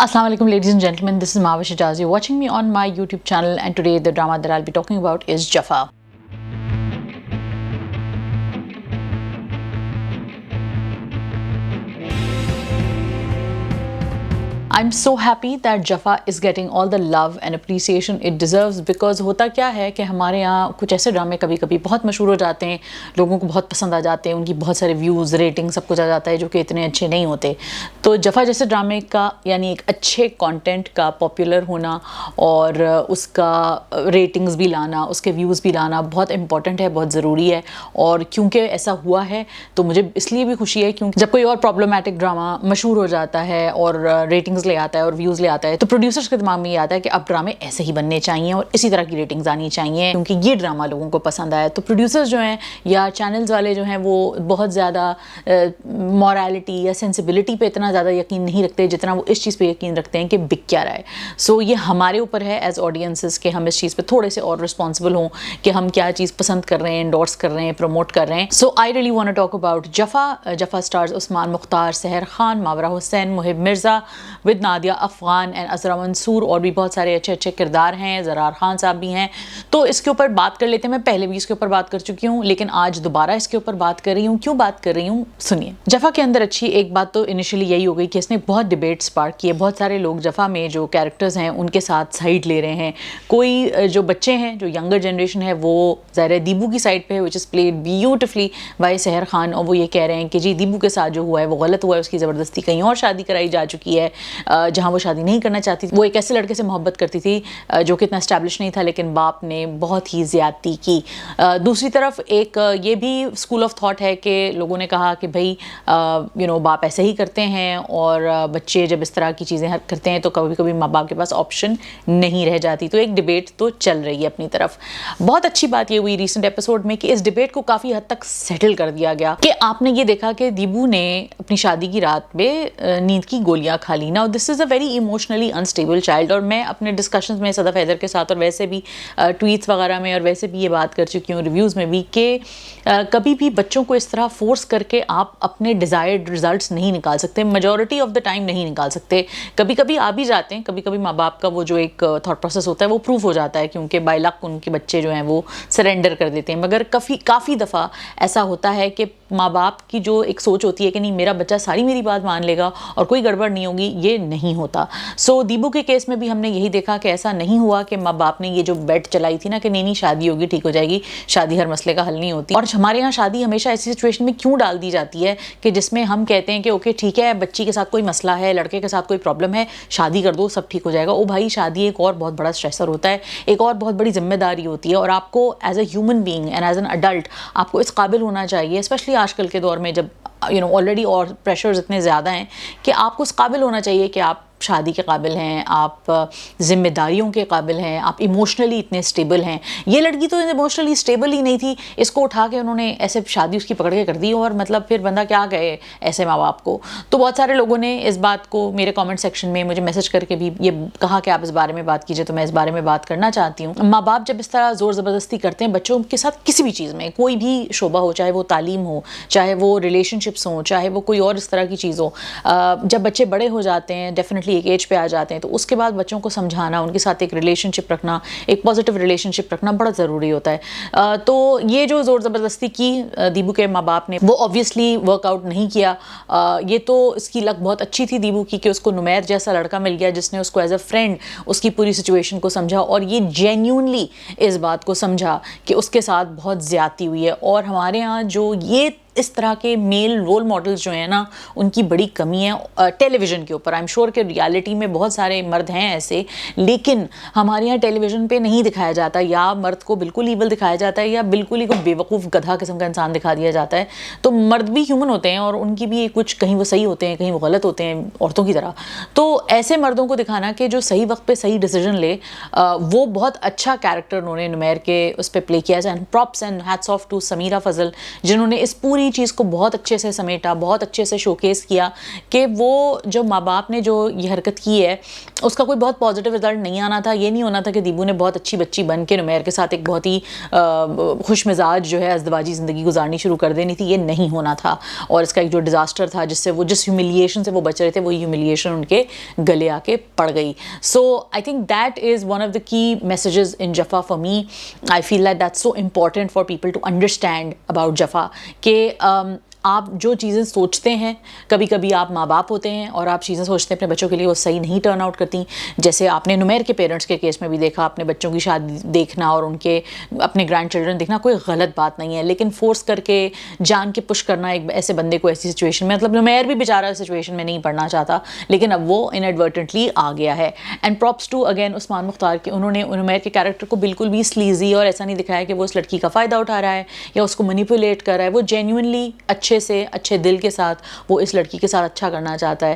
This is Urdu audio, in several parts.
Assalamu alaikum ladies and gentlemen, this is Mahwish Ijaz. You're watching me on my YouTube channel, and today the drama that I'll be talking about is Jaffa. I'm so happy that Jaffa is getting all the love and appreciation it deserves because ہوتا کیا ہے کہ ہمارے یہاں کچھ ایسے ڈرامے کبھی کبھی بہت مشہور ہو جاتے ہیں, لوگوں کو بہت پسند آ جاتے ہیں, ان کی بہت سارے ویوز, ریٹنگ سب کچھ آ جاتا ہے جو کہ اتنے اچھے نہیں ہوتے. تو جفا جیسے ڈرامے کا یعنی ایک اچھے کانٹینٹ کا پاپولر ہونا اور اس کا ریٹنگز بھی لانا, اس کے ویوز بھی لانا بہت امپورٹنٹ ہے, بہت ضروری ہے. اور کیونکہ ایسا ہوا ہے تو مجھے اس لیے بھی خوشی ہے کیونکہ جب کوئی اور پرابلمٹک ڈرامہ مشہور ہو جاتا ہے اور ریٹنگز لے آتا ہے اور ویوز لے آتا ہے تو پروڈیوسرز کے دماغ میں یہ آتا ہے کہ اب ڈرامے ایسے ہی بننے چاہیے اور اسی طرح کی ریٹنگز آنی چاہیے کیونکہ یہ ڈرامہ لوگوں کو پسند آیا. تو پروڈیوسرز جو ہیں یا چینلز والے جو ہیں وہ بہت زیادہ مورالٹی یا سینسیبلٹی پہ اتنا زیادہ یقین نہیں رکھتے جتنا وہ اس چیز پہ یقین رکھتے ہیں کہ بک کیا رہا ہے. سو یہ ہمارے اوپر ہے ایز آڈینسز کہ ہم اس چیز پہ تھوڑے سے اور رسپانسبل ہوں کہ ہم کیا چیز پسند کر رہے ہیں, انڈورس کر رہے ہیں, پروموٹ کر رہے ہیں. So I really want to talk about Jafaa. Jafaa stars Usman Mukhtar, Sahar Khan, Mawra Hussain, Mohib Mirza with Nadia Afghan and Azra Mansoor, اور بھی بہت سارے اچھے اچھے کردار ہیں, زرار خان صاحب بھی ہیں. تو اس کے اوپر بات کر لیتے ہیں. میں پہلے بھی اس کے اوپر بات کر چکی ہوں لیکن آج دوبارہ اس کے اوپر بات کر رہی ہوں. کیوں بات کر رہی ہوں سنیے. جفا کے اندر اچھی ایک بات تو انیشلی یہی ہو گئی کہ اس نے بہت ڈبیٹ سپارک کیے. بہت سارے لوگ جفا میں جو کیریکٹرز ہیں ان کے ساتھ سائڈ لے رہے ہیں. کوئی جو بچے ہیں جو ینگر جنریشن ہے وہ ظاہر دیبو کی سائڈ پہ ہے وچ از پلیڈ بیوٹیفلی بائی سحر خان, اور وہ یہ کہہ رہے ہیں کہ جی دیبو کے ساتھ جو ہوا ہے وہ غلط ہوا ہے, اس کی زبردستی کہیں اور شادی کرائی جا چکی ہے جہاں وہ شادی نہیں کرنا چاہتی. وہ ایک ایسے لڑکے سے محبت کرتی تھی جو کہ اتنا اسٹیبلش نہیں تھا لیکن باپ نے بہت ہی زیادتی کی. دوسری طرف ایک یہ بھی اسکول آف تھاٹ ہے کہ لوگوں نے کہا کہ بھائی باپ ایسے ہی کرتے ہیں اور بچے جب اس طرح کی چیزیں کرتے ہیں تو کبھی کبھی ماں باپ کے پاس آپشن نہیں رہ جاتی. تو ایک ڈبیٹ تو چل رہی ہے اپنی طرف. بہت اچھی بات یہ ہوئی ریسنٹ ایپیسوڈ میں کہ اس ڈبیٹ کو کافی حد تک سیٹل کر دیا گیا کہ آپ نے یہ دیکھا کہ دیبو نے اپنی شادی کی رات میں نیند کی گولیاں کھا لی. نا this is a very emotionally unstable child, اور میں اپنے ڈسکشنز میں صدف حیدر کے ساتھ اور ویسے بھی ٹویٹس وغیرہ میں اور ویسے بھی یہ بات کر چکی ہوں ریویوز میں بھی کہ کبھی بھی بچوں کو اس طرح فورس کر کے آپ اپنے ڈیزائرڈ ریزلٹس نہیں نکال سکتے, میجورٹی آف دا ٹائم نہیں نکال سکتے. کبھی کبھی آ بھی جاتے ہیں, کبھی کبھی ماں باپ کا وہ جو ایک تھاٹ پروسیس ہوتا ہے وہ پروف ہو جاتا ہے کیونکہ بائی لک ان کے بچے جو ہیں وہ سرینڈر کر دیتے ہیں. مگر کافی دفعہ ایسا ہوتا ہے کہ ماں باپ کی جو ایک سوچ ہوتی ہے کہ نہیں میرا بچہ ساری میری بات مان لے گا اور کوئی گڑبڑ نہیں ہوگی, یہ نہیں ہوتا. سو دیبو کے کیس میں بھی ہم نے یہی دیکھا کہ ایسا نہیں ہوا کہ ماں باپ نے یہ جو بیٹ چلائی تھی نا کہ نہیں شادی ہوگی ٹھیک ہو جائے گی, شادی ہر مسئلے کا حل نہیں ہوتی. اور ہمارے یہاں شادی ہمیشہ ایسی سچویشن میں کیوں ڈال دی جاتی ہے کہ جس میں ہم کہتے ہیں کہ اوکے ٹھیک ہے بچی کے ساتھ کوئی مسئلہ ہے, لڑکے کے ساتھ کوئی پرابلم ہے, شادی کر دو سب ٹھیک ہو جائے گا. او بھائی شادی ایک اور بہت بڑا اسٹریسر ہوتا ہے, ایک اور بہت بڑی ذمہ داری ہوتی ہے, اور آپ کو as a human being and as an adult آپ کو اس قابل ہونا چاہیے, اسپیشلی آج کل کے دور میں جب آلریڈی اور پریشرز اتنے زیادہ ہیں کہ آپ کو اس قابل ہونا چاہیے کہ آپ شادی کے قابل ہیں, آپ ذمہ داریوں کے قابل ہیں, آپ ایموشنلی اتنے اسٹیبل ہیں. یہ لڑکی تو ایموشنلی اسٹیبل ہی نہیں تھی, اس کو اٹھا کے انہوں نے ایسے شادی اس کی پکڑ کے کر دی, اور مطلب پھر بندہ کیا کہے ایسے ماں باپ کو. تو بہت سارے لوگوں نے اس بات کو میرے کامنٹ سیکشن میں مجھے میسج کر کے بھی یہ کہا کہ آپ اس بارے میں بات کیجیے, تو میں اس بارے میں بات کرنا چاہتی ہوں. ماں باپ جب اس طرح زور زبردستی کرتے ہیں بچوں کے ساتھ کسی بھی چیز میں, کوئی بھی شعبہ ہو, چاہے وہ تعلیم ہو, چاہے وہ ریلیشن شپس ہوں, چاہے وہ کوئی اور اس طرح کی چیز ہو, جب بچے بڑے ہو جاتے ہیں ڈیفینیٹلی ایک ایج پہ آ جاتے ہیں تو اس کے بعد بچوں کو سمجھانا, ان کے ساتھ ایک ریلیشن شپ رکھنا, ایک پازیٹیو ریلیشن شپ رکھنا بڑا ضروری ہوتا ہے. تو یہ جو زور زبردستی کی دیبو کے ماں باپ نے وہ آبویسلی ورک آؤٹ نہیں کیا. یہ تو اس کی لک بہت اچھی تھی دیبو کی کہ اس کو نمیر جیسا لڑکا مل گیا جس نے اس کو ایز اے فرینڈ اس کی پوری سچویشن کو سمجھا, اور یہ جینیونلی اس بات کو سمجھا کہ اس کے ساتھ بہت زیادتی ہوئی ہے. اور ہمارے ہاں جو یہ اس طرح کے میل رول ماڈلز جو ہیں نا ان کی بڑی کمی ہے ٹیلی ویژن کے اوپر. آئی ایم شیور کہ ریالٹی میں بہت سارے مرد ہیں ایسے, لیکن ہمارے یہاں ٹیلی ویژن پہ نہیں دکھایا جاتا, یا مرد کو بالکل ایول دکھایا جاتا ہے یا بالکل ہی کوئی بیوقوف گدھا قسم کا انسان دکھا دیا جاتا ہے. تو مرد بھی ہیومن ہوتے ہیں اور ان کی بھی کچھ کہیں وہ صحیح ہوتے ہیں کہیں وہ غلط ہوتے ہیں عورتوں کی طرح. تو ایسے مردوں کو دکھانا کہ جو صحیح وقت پہ صحیح ڈیسیجن لے, وہ بہت اچھا کیریکٹر انہوں نے نمیر کے اس پہ پلے کیا. And props and hats of two Sameera فضل جنہوں نے اس پوری پوری چیز کو بہت اچھے سے سمیٹا, بہت اچھے سے شوکیس کیا کہ وہ جو ماں باپ نے جو یہ حرکت کی ہے اس کا کوئی بہت پازیٹیو رزلٹ نہیں آنا تھا. یہ نہیں ہونا تھا کہ دیبو نے بہت اچھی بچی بن کے نمیر کے ساتھ ایک بہت ہی خوش مزاج جو ہے ازدواجی زندگی گزارنی شروع کر دینی تھی. یہ نہیں ہونا تھا, اور اس کا ایک جو ڈیزاسٹر تھا جس سے وہ جس ہیوملیشن سے وہ بچ رہے تھے وہی ہیوملیشن ان کے گلے آ کے پڑ گئی. So I think that is one of the key messages in Jafaa for me. I feel that that's so important for people to understand about Jafaa کہ آپ جو چیزیں سوچتے ہیں, کبھی کبھی آپ ماں باپ ہوتے ہیں اور آپ چیزیں سوچتے ہیں اپنے بچوں کے لیے, وہ صحیح نہیں ٹرن آؤٹ کرتی. جیسے آپ نے نمیر کے پیرنٹس کے کیس میں بھی دیکھا, اپنے بچوں کی شادی دیکھنا اور ان کے اپنے گرینڈ چلڈرن دیکھنا کوئی غلط بات نہیں ہے, لیکن فورس کر کے جان کے پش کرنا ایک ایسے بندے کو ایسی سچویشن میں, مطلب نمیر بھی بیچارہ سچویشن میں نہیں پڑنا چاہتا لیکن اب وہ انیڈورٹنٹلی آ گیا ہے. اینڈ پراپس ٹو اگین عثمان مختار کہ انہوں نے نمیر کے کیریکٹر کو بالکل بھی سلیزی اور ایسا نہیں دکھایا کہ وہ اس لڑکی کا فائدہ اٹھا رہا ہے یا اس کو مینیپولیٹ کر رہا ہے. وہ جینوئنلی اچھے سے اچھے دل کے ساتھ وہ اس لڑکی کے ساتھ اچھا کرنا چاہتا ہے.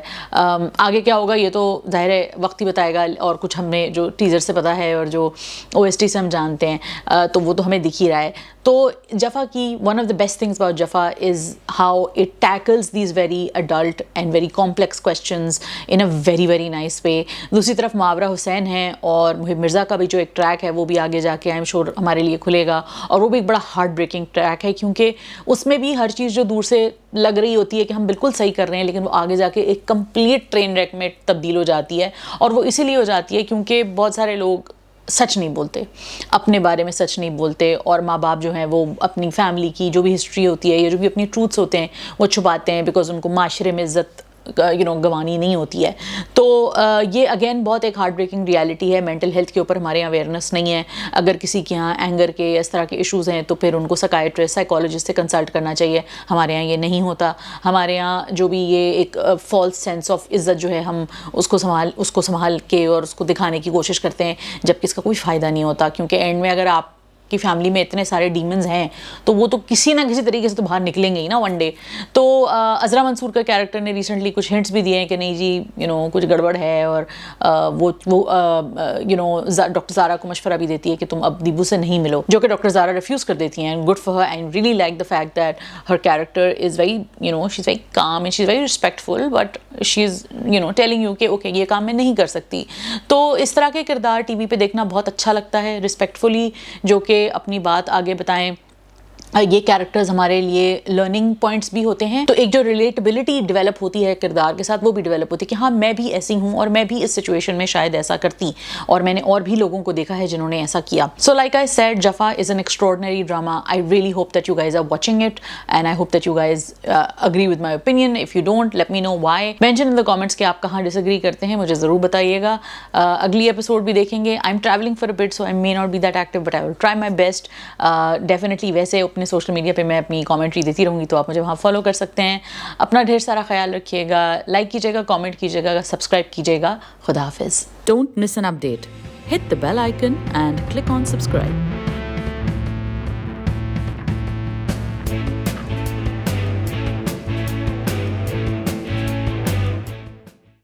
آگے کیا ہوگا یہ تو ظاہر ہے وقت ہی بتائے گا, اور کچھ ہمیں جو ٹیزر سے پتا ہے اور جو OST سے ہم جانتے ہیں تو وہ تو ہمیں دکھ ہی رہا ہے. تو جفا کی one of the best things about Jafaa is how it tackles these very adult and very complex questions in a very very nice way. دوسری طرف ماورا حسین ہیں اور محب مرزا کا بھی جو ایک ٹریک ہے وہ بھی آگے جا کے آئی ایم شور ہمارے لیے کھلے گا, اور وہ بھی ایک بڑا ہارٹ بریکنگ ٹریک ہے کیونکہ اس میں بھی ہر چیز جو دور سے لگ رہی ہوتی ہے کہ ہم بالکل صحیح کر رہے ہیں لیکن وہ آگے جا کے ایک کمپلیٹ ٹرین ریک میں تبدیل ہو جاتی ہے. اور وہ اسی لیے ہو جاتی ہے کیونکہ بہت سارے لوگ سچ نہیں بولتے, اپنے بارے میں سچ نہیں بولتے, اور ماں باپ جو ہیں وہ اپنی فیملی کی جو بھی ہسٹری ہوتی ہے یا جو بھی اپنی ٹروتھس ہوتے ہیں وہ چھپاتے ہیں بیکاز ان کو معاشرے میں عزت گنوانی نہیں ہوتی ہے. تو یہ اگین بہت ایک ہارٹ بریکنگ ریالٹی ہے. مینٹل ہیلتھ کے اوپر ہمارے یہاں اویئرنیس نہیں ہے. اگر کسی کے یہاں اینگر کے اس طرح کے ایشوز ہیں تو پھر ان کو سائیکائٹرسٹ سائیکالوجسٹ سے کنسلٹ کرنا چاہیے. ہمارے یہاں یہ نہیں ہوتا. ہمارے یہاں جو بھی یہ ایک فالس سینس آف عزت جو ہے ہم اس کو سنبھال کے اور اس کو دکھانے کی کوشش کرتے ہیں جبکہ اس کا کوئی فائدہ نہیں ہوتا, کیونکہ اینڈ میں اگر آپ کی فیملی میں اتنے سارے ڈیمنز ہیں تو وہ تو کسی نہ کسی طریقے سے تو باہر نکلیں گے ہی نا ون ڈے. تو عذرا منصور کا کیریکٹر نے ریسنٹلی کچھ ہنٹس بھی دیے ہیں کہ نہیں جی کچھ گڑبڑ ہے, اور وہ ڈاکٹر زارا کو مشورہ بھی دیتی ہے کہ تم اب دیبو سے نہیں ملو, جو کہ ڈاکٹر زارا ریفیوز کر دیتی ہیں. And good for her, and really like the fact that Hare character is very she is very calm and she is very respectful, but she is telling you کہ اوکے یہ کام میں نہیں کر سکتی. تو اس طرح کے کردار ٹی وی پہ دیکھنا بہت اچھا لگتا ہے, رسپیکٹفلی جو کہ اپنی بات آگے بتائیں. یہ کیریکٹرز ہمارے لیے لرننگ پوائنٹس بھی ہوتے ہیں, تو ایک جو ریلیٹیبلٹی ڈیولپ ہوتی ہے کردار کے ساتھ وہ بھی ڈیولپ ہوتی ہے کہ ہاں میں بھی ایسی ہوں اور میں بھی اس سچویشن میں شاید ایسا کرتی, اور میں نے اور بھی لوگوں کو دیکھا ہے جنہوں نے ایسا کیا. So like I said, Jafaa is an extraordinary drama. I really hope that you guys are watching it and I hope that you guys agree with my opinion. If you don't, let me know why. Mention in the comments کہ آپ کہاں ڈس ایگری کرتے ہیں, مجھے ضرور بتائیے گا. اگلی ایپیسوڈ بھی دیکھیں گے. I am travelling for a bit so I may not be that active but I will try my best. Definitely ویسے اپنے سوشل میڈیا پہ میں اپنی کامنٹری دیتی رہوں گی تو آپ مجھے وہاں فالو کر سکتے ہیں. اپنا ڈھیر سارا خیال رکھیے گا, لائک کیجیے گا, کامنٹ کیجیے گا, سبسکرائب کیجیے گا. خدا حافظ. Don't miss an update. Hit the bell icon and click on subscribe.